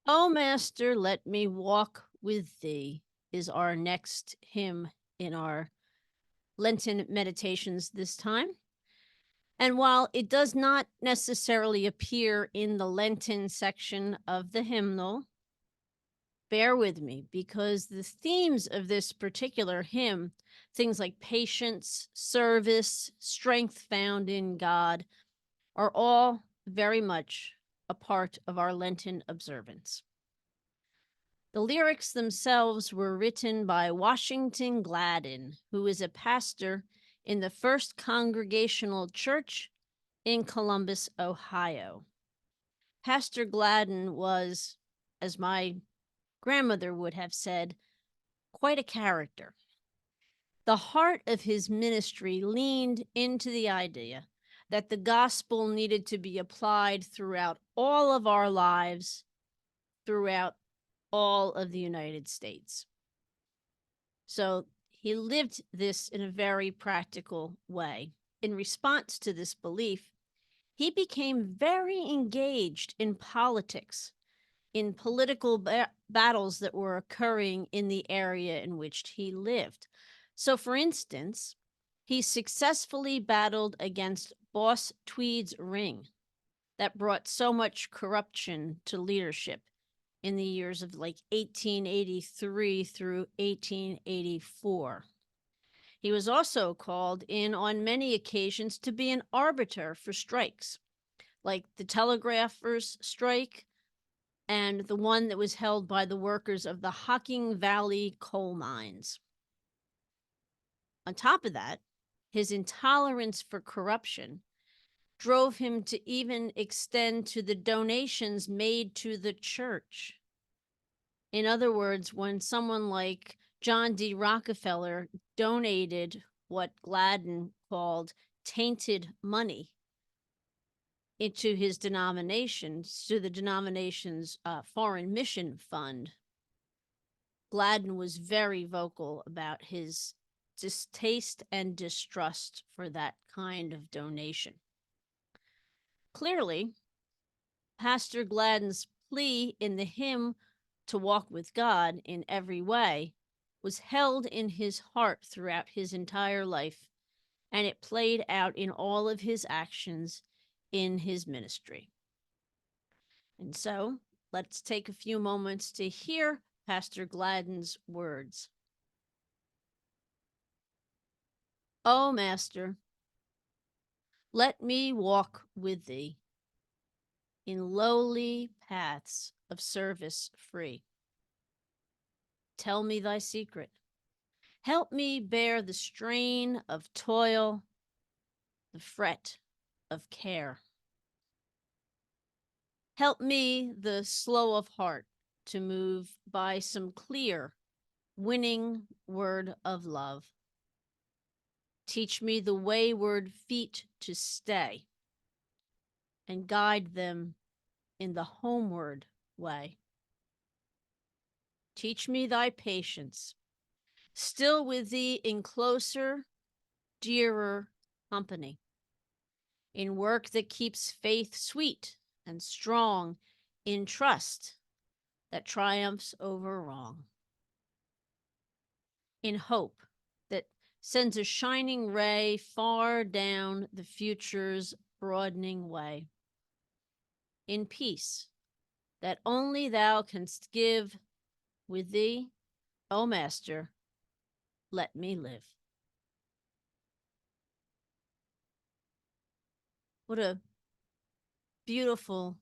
O Master, let me walk with thee is our next hymn in our Lenten meditations this time. And while it does not necessarily appear in the Lenten section of the hymnal, bear with me because the themes of this particular hymn, things like patience, service, strength found in God, are all very much a part of our Lenten observance. The lyrics themselves were written by Washington Gladden, who is a pastor in the First Congregational Church in Columbus, Ohio. Pastor Gladden was, as my grandmother would have said, quite a character. The heart of his ministry leaned into the idea that the gospel needed to be applied throughout all of our lives, throughout all of the United States. So he lived this in a very practical way. In response to this belief, he became very engaged in politics, in political battles that were occurring in the area in which he lived. So, for instance, he successfully battled against Boss Tweed's ring that brought so much corruption to leadership in the years of like 1883 through 1884. He was also called in on many occasions to be an arbiter for strikes, like the telegraphers' strike and the one that was held by the workers of the Hocking Valley coal mines. On top of that, his intolerance for corruption drove him to even extend to the donations made to the church. In other words, when someone like John D. Rockefeller donated what Gladden called tainted money into his denominations, to the denomination's foreign mission fund, Gladden was very vocal about his distaste and distrust for that kind of donation. Clearly, Pastor Gladden's plea in the hymn to walk with God in every way was held in his heart throughout his entire life, and it played out in all of his actions in his ministry. And so, let's take a few moments to hear Pastor Gladden's words. O Master, let me walk with thee in lowly paths of service free. Tell me thy secret. Help me bear the strain of toil, the fret of care. Help me, the slow of heart, to move by some clear, winning word of love. Teach me the wayward feet to stay and guide them in the homeward way. Teach me thy patience, still with thee in closer, dearer company, in work that keeps faith sweet and strong, in trust that triumphs over wrong, in hope that sends a shining ray far down the future's broadening way, in peace that only thou canst give. With thee, O Master, let me live. What a beautiful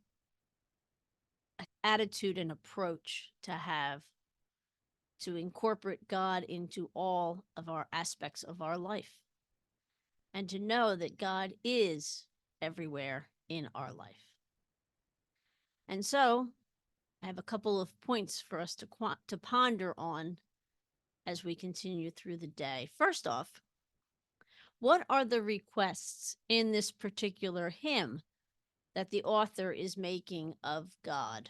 attitude and approach to have to incorporate God into all of our aspects of our life and to know that God is everywhere in our life. And so I have a couple of points for us to ponder on as we continue through the day. First off, what are the requests in this particular hymn that the author is making of God?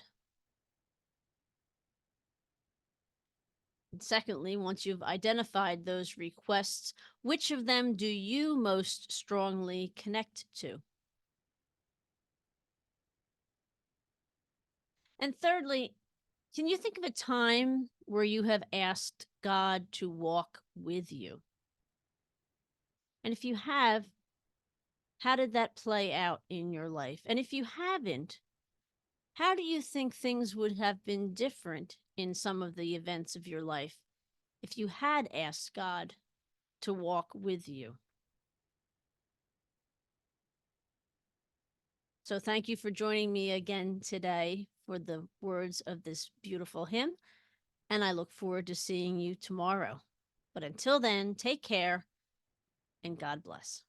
And secondly, once you've identified those requests, which of them do you most strongly connect to? And thirdly, Can you think of a time where you have asked God to walk with you? And if you have, how did that play out in your life? And if you haven't, how do you think things would have been different in some of the events of your life if you had asked God to walk with you? So thank you for joining me again today for the words of this beautiful hymn, and I look forward to seeing you tomorrow. But until then, take care and God bless.